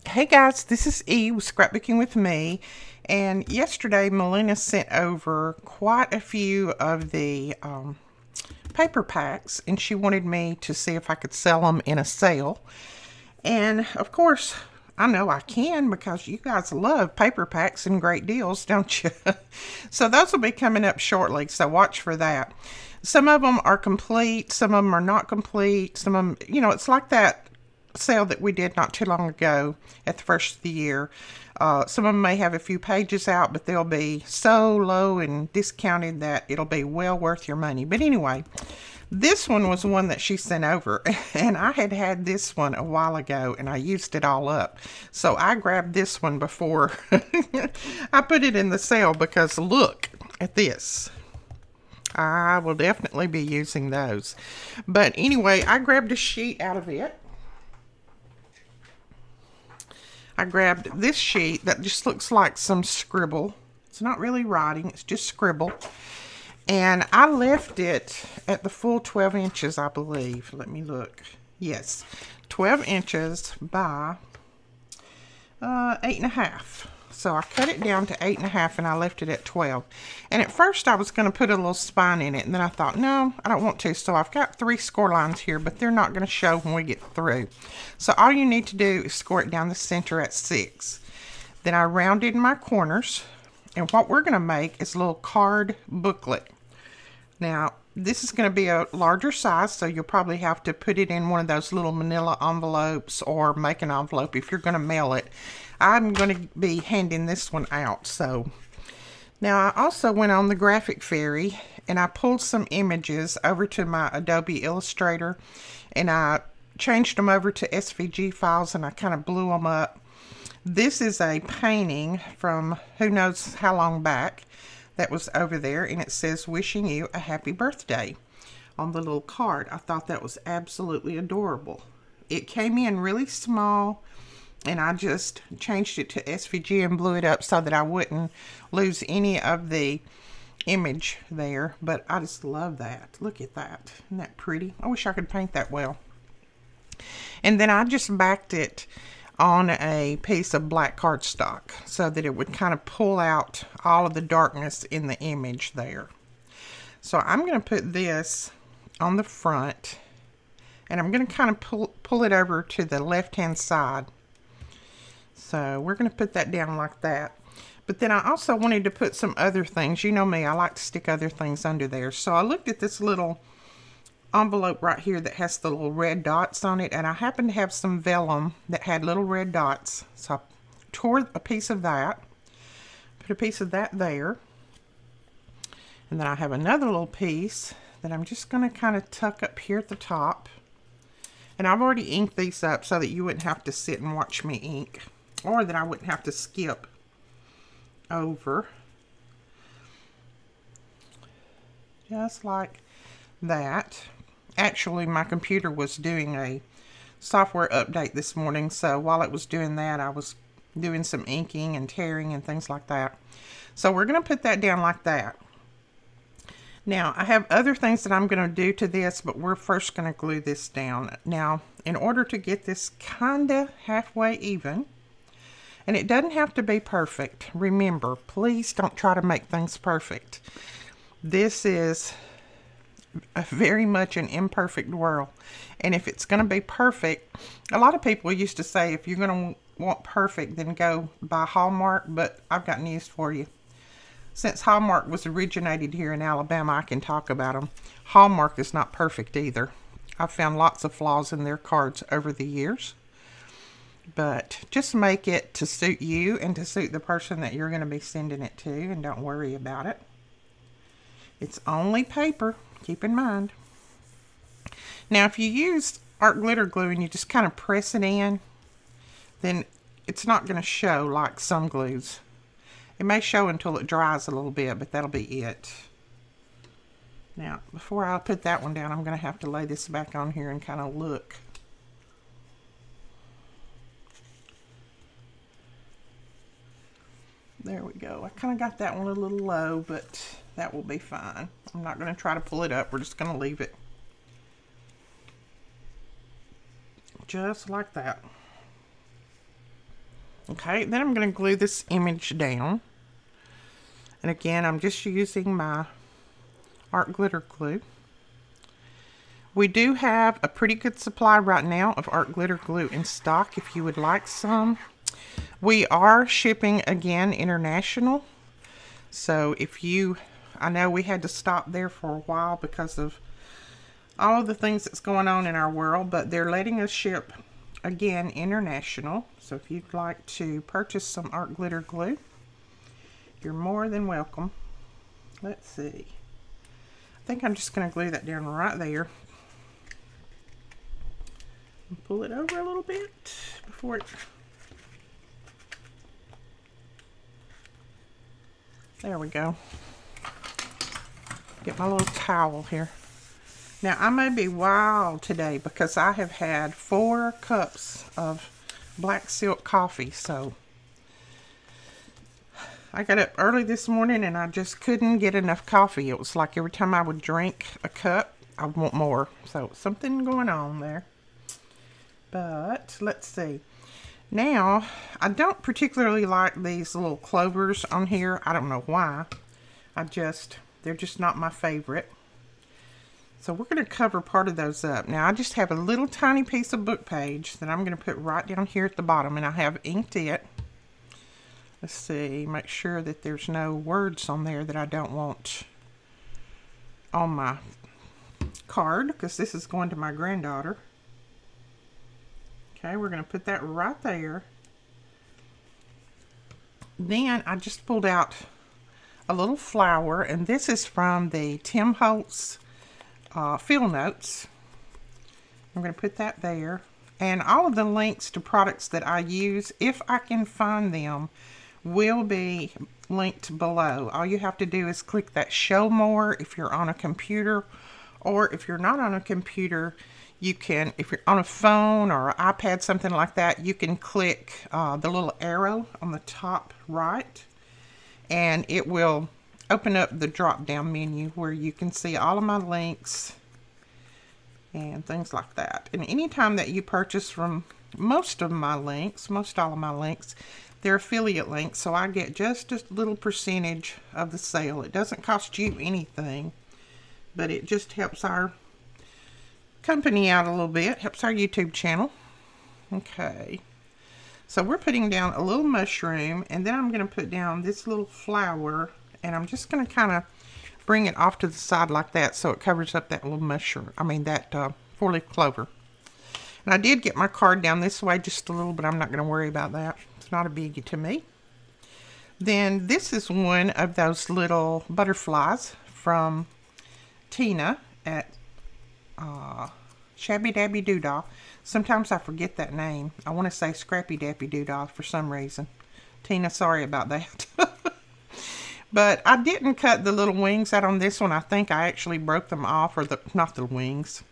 Hey guys, this is E with Scrapbooking with Me, and yesterday Melina sent over quite a few of the paper packs, and she wanted me to see if I could sell them in a sale. And of course, I know I can because you guys love paper packs and great deals, don't you? So those will be coming up shortly, so watch for that. Some of them are complete, some of them are not complete, some of them, it's like that sale that we did not too long ago at the first of the year. Some of them may have a few pages out, but they'll be so low and discounted that it'll be well worth your money. But anyway, this one was one that she sent over, and I had this one a while ago, and I used it all up. So I grabbed this one before I put it in the sale because look at this. I will definitely be using those. But anyway, I grabbed a sheet out of it. I grabbed this sheet that just looks like some scribble. It's not really writing, it's just scribble. And I left it at the full 12 inches, I believe. Let me look. Yes, 12 inches by 8.5. So I cut it down to 8.5 and I left it at 12. And at first I was going to put a little spine in it, and then I thought, no, I don't want to. So I've got 3 score lines here, but they're not going to show when we get through. So all you need to do is score it down the center at 6. Then I rounded my corners, and what we're going to make is a little card booklet. Now, this is going to be a larger size, so you'll probably have to put it in one of those little manila envelopes or make an envelope if you're going to mail it. I'm going to be handing this one out. So now I also went on the Graphic Fairy and I pulled some images over to my Adobe Illustrator, and I changed them over to SVG files and I kind of blew them up. This is a painting from who knows how long back that was over there, and it says wishing you a happy birthday on the little card. I thought that was absolutely adorable. It came in really small, and I just changed it to SVG and blew it up so that I wouldn't lose any of the image there. But I just love that. Look at that. Isn't that pretty? I wish I could paint that well. And then I just backed it on a piece of black cardstock so that it would kind of pull out all of the darkness in the image there. So I'm going to put this on the front, and I'm going to kind of pull it over to the left hand side. So we're going to put that down like that. But then I also wanted to put some other things. You know me, I like to stick other things under there. So I looked at this little envelope right here that has the little red dots on it, and I happened to have some vellum that had little red dots. So I tore a piece of that, put a piece of that there. And then I have another little piece that I'm just going to kind of tuck up here at the top. And I've already inked these up so that you wouldn't have to sit and watch me ink, or that I wouldn't have to skip over. Just like that. Actually, my computer was doing a software update this morning, so while it was doing that, I was doing some inking and tearing and things like that. So we're going to put that down like that. Now, I have other things that I'm going to do to this, but we're first going to glue this down. Now, in order to get this kind of halfway even, and it doesn't have to be perfect. Remember, please don't try to make things perfect. This is very much an imperfect world, and if it's going to be perfect, a lot of people used to say if you're going to want perfect, then go buy Hallmark, but I've got news for you. Since Hallmark was originated here in Alabama, I can talk about them. Hallmark is not perfect either. I've found lots of flaws in their cards over the years, but just make it to suit you and to suit the person that you're going to be sending it to, and don't worry about it. It's only paper. Keep in mind. Now, if you use art glitter glue and you just kind of press it in, then it's not going to show like some glues. It may show until it dries a little bit, but that'll be it. Now, before I put that one down, I'm going to have to lay this back on here and kind of look. There we go. I kind of got that one a little low, but that will be fine. I'm not going to try to pull it up. We're just going to leave it just like that. Okay, then I'm going to glue this image down. And again, I'm just using my art glitter glue. We do have a pretty good supply right now of art glitter glue in stock if you would like some. We are shipping again international. So if you, I know we had to stop there for a while because of all of the things that's going on in our world, but they're letting us ship again international. So if you'd like to purchase some art glitter glue, you're more than welcome. Let's see. I think I'm just going to glue that down right there. And pull it over a little bit before it... There we go. Get my little towel here. Now, I may be wild today because I have had 4 cups of black silk coffee, so I got up early this morning and I just couldn't get enough coffee. It was like every time I would drink a cup, I would want more. So something going on there. But let's see. Now, I don't particularly like these little clovers on here. I don't know why. They're just not my favorite. So we're going to cover part of those up. Now, I just have a little tiny piece of book page that I'm going to put right down here at the bottom, and I have inked it. Let's see, make sure that there's no words on there that I don't want on my card, because this is going to my granddaughter. Okay, we're going to put that right there. Then I just pulled out a little flower, and this is from the Tim Holtz Field Notes. I'm going to put that there. And all of the links to products that I use, if I can find them, will be linked below. All you have to do is click that show more if you're on a computer, or if you're not on a computer, you can, if you're on a phone or an iPad, something like that, you can click the little arrow on the top right, and it will open up the drop down menu where you can see all of my links and things like that. And anytime that you purchase from most all of my links, they're affiliate links, so I get just a little percentage of the sale. It doesn't cost you anything, but it just helps our company out a little bit, helps our YouTube channel. Okay, so we're putting down a little mushroom, and then I'm going to put down this little flower, and I'm just going to kind of bring it off to the side like that so it covers up that little mushroom, that 4-leaf clover. And I did get my card down this way just a little, but I'm not going to worry about that. It's not a biggie to me. Then this is one of those little butterflies from Tina at Shabby Dabby Doodah. Sometimes I forget that name. I want to say Scrappy Dappy Doodah for some reason. Tina, sorry about that. But I didn't cut the little wings out on this one. I think I actually broke them off, or not the wings.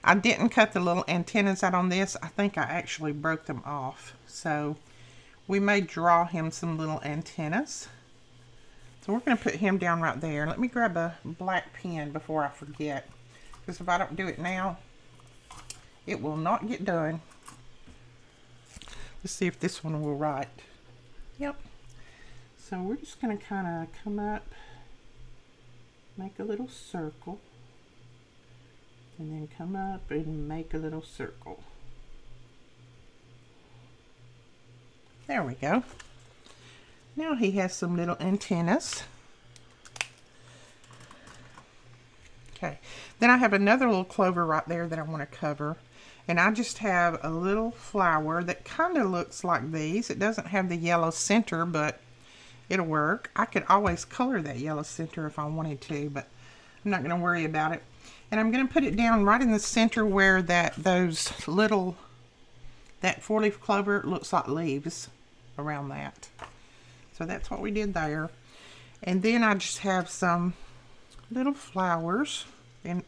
I didn't cut the little antennas out on this. I think I actually broke them off. So we may draw him some little antennas. So we're going to put him down right there. Let me grab a black pen before I forget, because if I don't do it now, it will not get done. Let's see if this one will write. Yep. So we're just going to kind of come up, make a little circle, and then come up and make a little circle. There we go. Now he has some little antennas. Okay, then I have another little clover right there that I want to cover, and I just have a little flower that kind of looks like these. It doesn't have the yellow center, but it'll work. I could always color that yellow center if I wanted to, but I'm not going to worry about it. And I'm going to put it down right in the center where that 4-leaf clover looks like leaves around that. So that's what we did there. And then I just have some little flowers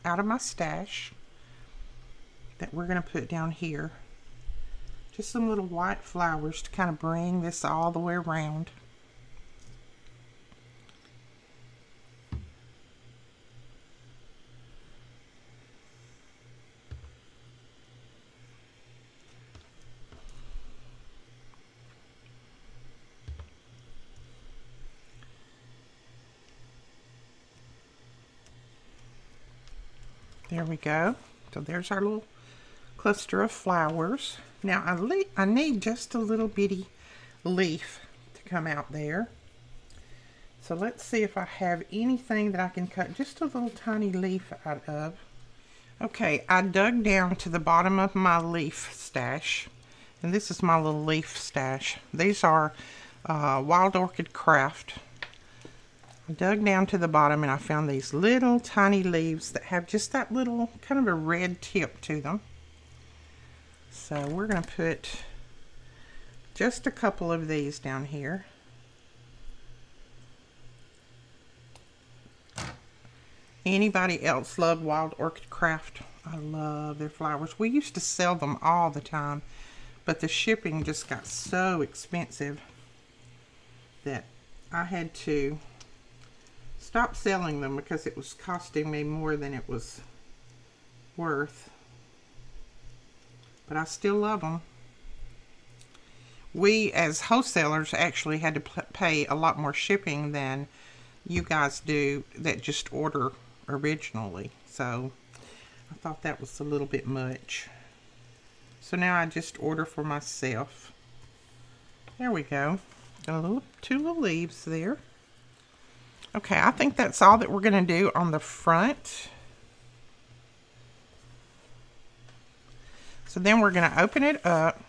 out of my stash that we're going to put down here. Just some little white flowers to kind of bring this all the way around. There we go. So there's our little cluster of flowers. Now I need just a little bitty leaf to come out there. So let's see if I have anything that I can cut just a little tiny leaf out of. Okay, I dug down to the bottom of my leaf stash, and this is my little leaf stash. These are Wild Orchid Craft. I dug down to the bottom and I found these little tiny leaves that have just that little kind of a red tip to them. So we're going to put just a couple of these down here. Anybody else love Wild Orchid Craft? I love their flowers. We used to sell them all the time, but the shipping just got so expensive that I had to stop selling them because it was costing me more than it was worth. But I still love them. We as wholesalers actually had to pay a lot more shipping than you guys do that just order originally. So I thought that was a little bit much. So now I just order for myself. There we go. Got two little leaves there. Okay, I think that's all that we're going to do on the front. So then we're going to open it up,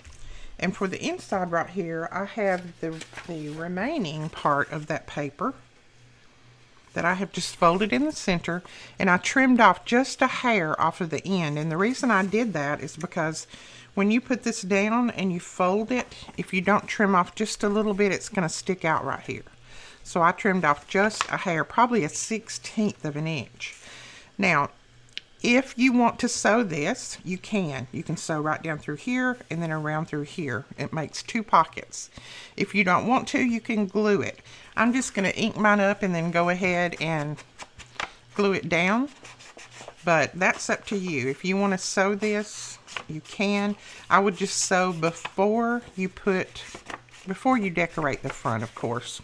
and for the inside right here, I have the remaining part of that paper that I have just folded in the center, and I trimmed off just a hair off of the end. And the reason I did that is because when you put this down and you fold it, if you don't trim off just a little bit, it's going to stick out right here. So I trimmed off just a hair, probably a 1/16 of an inch. Now, if you want to sew this, you can. You can sew right down through here and then around through here. It makes 2 pockets. If you don't want to, you can glue it. I'm just going to ink mine up and then go ahead and glue it down. But that's up to you. If you want to sew this, you can. I would just sew before you decorate the front, of course.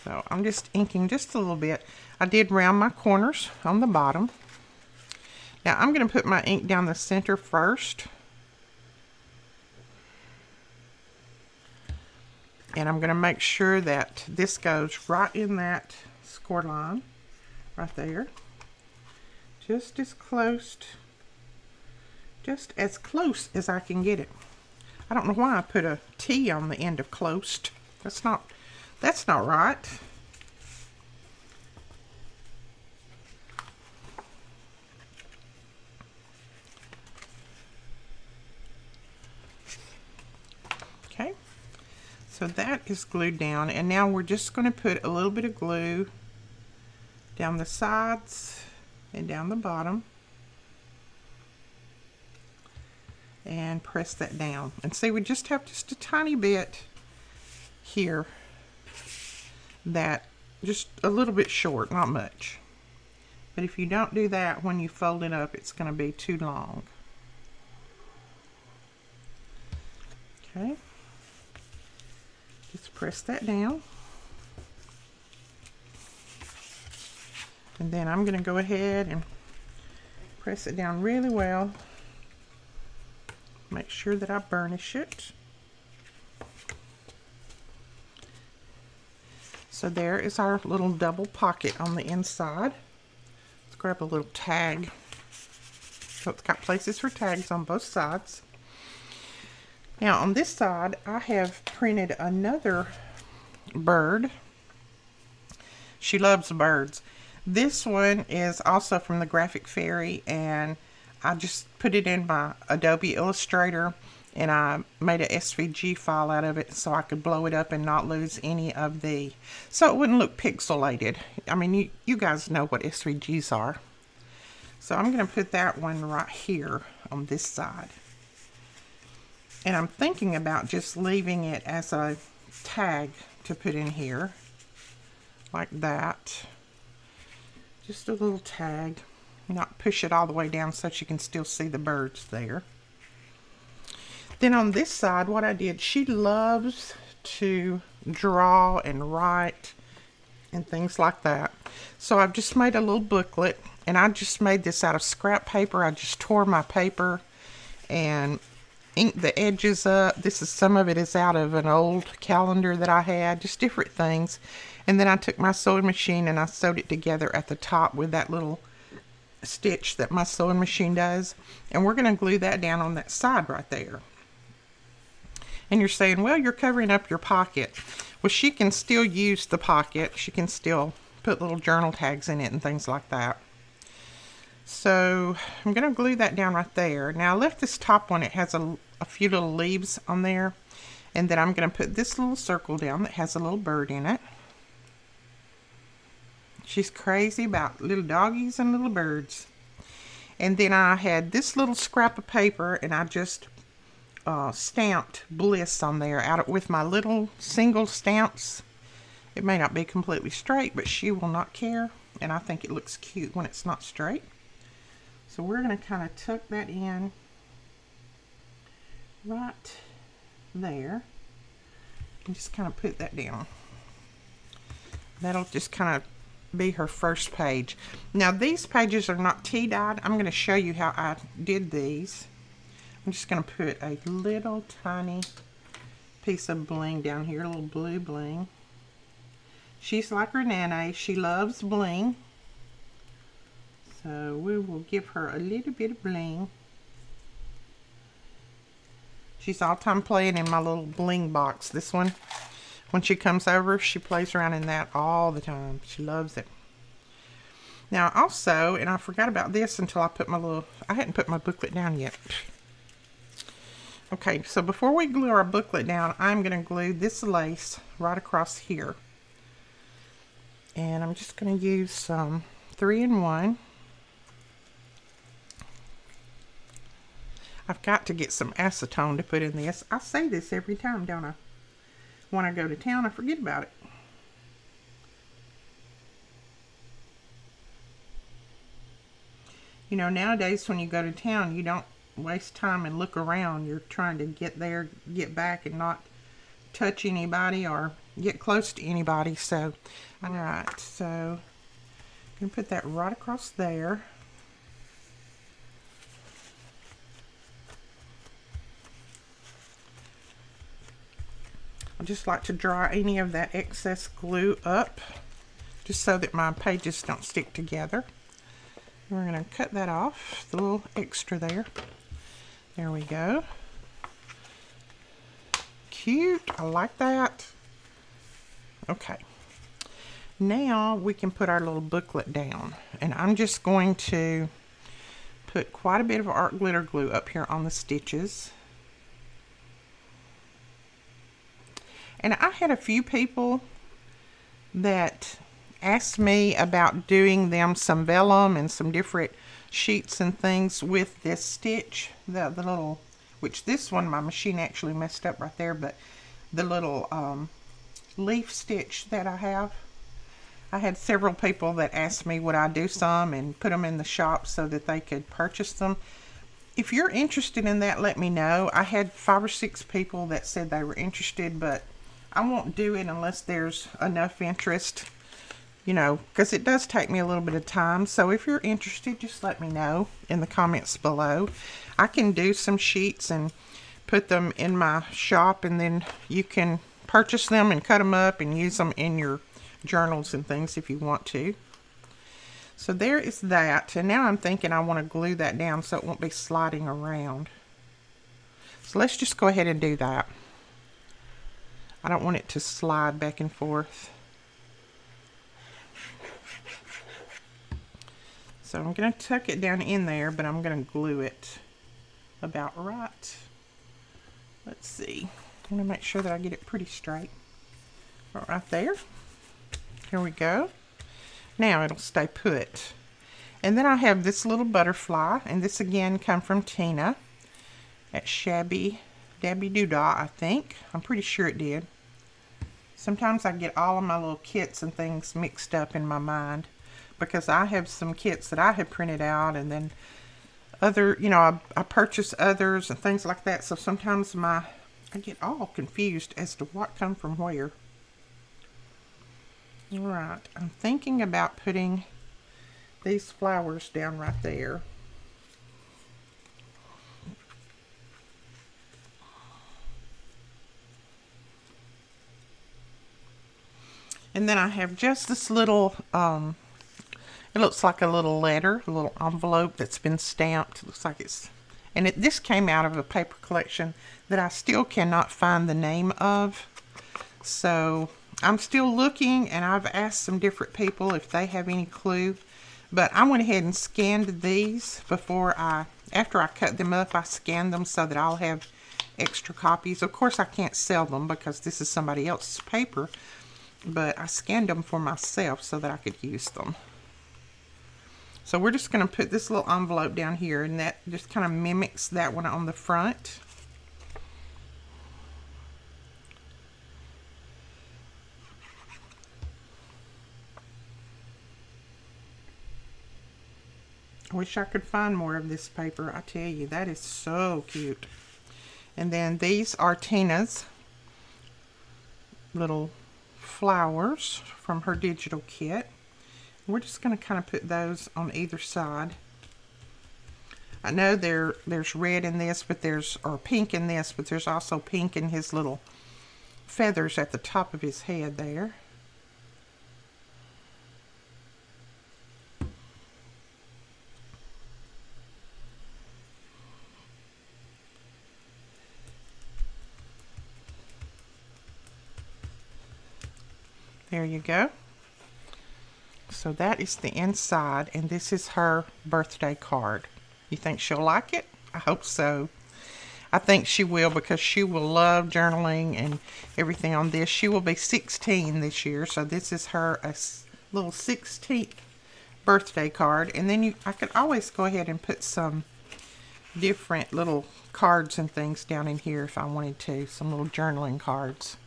So I'm just inking just a little bit. I did round my corners on the bottom. Now I'm going to put my ink down the center first. And I'm going to make sure that this goes right in that score line right there. Just as close as I can get it. I don't know why I put a T on the end of close. That's not right. Okay, so that is glued down, and now we're just going to put a little bit of glue down the sides and down the bottom and press that down. And see, we just have just a tiny bit here that just a little bit short, not much. But if you don't do that when you fold it up, it's going to be too long. Okay, just press that down, and then I'm going to go ahead and press it down really well. Make sure that I burnish it. So there is our little double pocket on the inside. Let's grab a little tag. So it's got places for tags on both sides. Now on this side, I have printed another bird. She loves birds. This one is also from the Graphic Fairy, and I just put it in my Adobe Illustrator, and I made a SVG file out of it so I could blow it up and not lose any of so it wouldn't look pixelated. I mean, you guys know what SVGs are. So I'm going to put that one right here on this side. And I'm thinking about just leaving it as a tag to put in here, like that. Just a little tag. Not push it all the way down so she can still see the birds there. Then on this side, what I did, she loves to draw and write and things like that. So I've just made a little booklet, and I just made this out of scrap paper. I just tore my paper and inked the edges up. Some of it is out of an old calendar that I had, just different things. And then I took my sewing machine and I sewed it together at the top with that little stitch that my sewing machine does. And we're going to glue that down on that side right there. And you're saying, well, you're covering up your pocket. Well, she can still use the pocket. She can still put little journal tags in it and things like that. So I'm going to glue that down right there. Now I left this top one. It has a few little leaves on there. And then I'm going to put this little circle down that has a little bird in it. She's crazy about little doggies and little birds. And then I had this little scrap of paper, and I just stamped Bliss on there with my little single stamps. It may not be completely straight, but she will not care. And I think it looks cute when it's not straight. So we're going to kind of tuck that in right there. And just kind of put that down. That'll just kind of be her first page. Now these pages are not tea dyed. I'm going to show you how I did these. I'm just going to put a little tiny piece of bling down here, a little blue bling. She's like her Nana. She loves bling. So we will give her a little bit of bling. She's all time playing in my little bling box. This one. When she comes over, she plays around in that all the time. She loves it. Now also, and I forgot about this until I hadn't put my booklet down yet. Okay, so before we glue our booklet down, I'm going to glue this lace right across here. And I'm just going to use some 3-in-1. I've got to get some acetone to put in this. I say this every time, don't I? When I go to town, I forget about it. You know, nowadays when you go to town, you don't waste time and look around. You're trying to get there, get back, and not touch anybody or get close to anybody. So, alright, so I'm going to put that right across there. I just like to dry any of that excess glue up just so that my pages don't stick together. We're going to cut that off, the little extra there. There we go. Cute. I like that. Okay. Now we can put our little booklet down. And I'm just going to put quite a bit of art glitter glue up here on the stitches. And I had a few people that asked me about doing them some vellum and some different sheets and things with this stitch. The little, which this one my machine actually messed up right there, but the little leaf stitch that I have. I had several people that asked me would I do some and put them in the shop so that they could purchase them. If you're interested in that, let me know. I had 5 or 6 people that said they were interested, but I won't do it unless there's enough interest, you know, because it does take me a little bit of time. So if you're interested, just let me know in the comments below. I can do some sheets and put them in my shop, and then you can purchase them and cut them up and use them in your journals and things if you want to. So there is that. And now I'm thinking I want to glue that down so it won't be sliding around. So let's just go ahead and do that. I don't want it to slide back and forth. So I'm going to tuck it down in there, but I'm going to glue it about right. Let's see. I want to make sure that I get it pretty straight. Right there. Here we go. Now it'll stay put. And then I have this little butterfly, and this again come from Tina at Shabby Dabby Doodah, I think. I'm pretty sure it did. Sometimes I get all of my little kits and things mixed up in my mind because I have some kits that I have printed out, and then other, you know, I purchase others and things like that. So sometimes I get all confused as to what come from where. All right, I'm thinking about putting these flowers down right there. And then I have just this little, it looks like a little letter, a little envelope that's been stamped. It looks like it's, and this came out of a paper collection that I still cannot find the name of. So I'm still looking, and I've asked some different people if they have any clue. But I went ahead and scanned these after I cut them up, I scanned them so that I'll have extra copies. Of course, I can't sell them because this is somebody else's paper, but I scanned them for myself so that I could use them. So we're just going to put this little envelope down here, and that just kind of mimics that one on the front. I wish I could find more of this paper. I tell you, that is so cute. And then these are Tina's little flowers from her digital kit. We're just going to kind of put those on either side. I know there's red in this, but or pink in this, but there's also pink in his little feathers at the top of his head there. There you go. So that is the inside, and this is her birthday card. You think she'll like it? I hope so. I think she will, because she will love journaling and everything on this. She will be 16 this year, so this is her little 16th birthday card. And then I could always go ahead and put some different little cards and things down in here if I wanted to, some little journaling cards.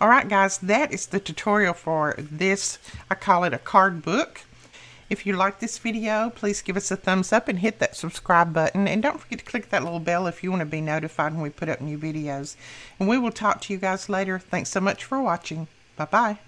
Alright guys, that is the tutorial for this. I call it a card book. If you like this video, please give us a thumbs up and hit that subscribe button. And don't forget to click that little bell if you want to be notified when we put up new videos. And we will talk to you guys later. Thanks so much for watching. Bye-bye.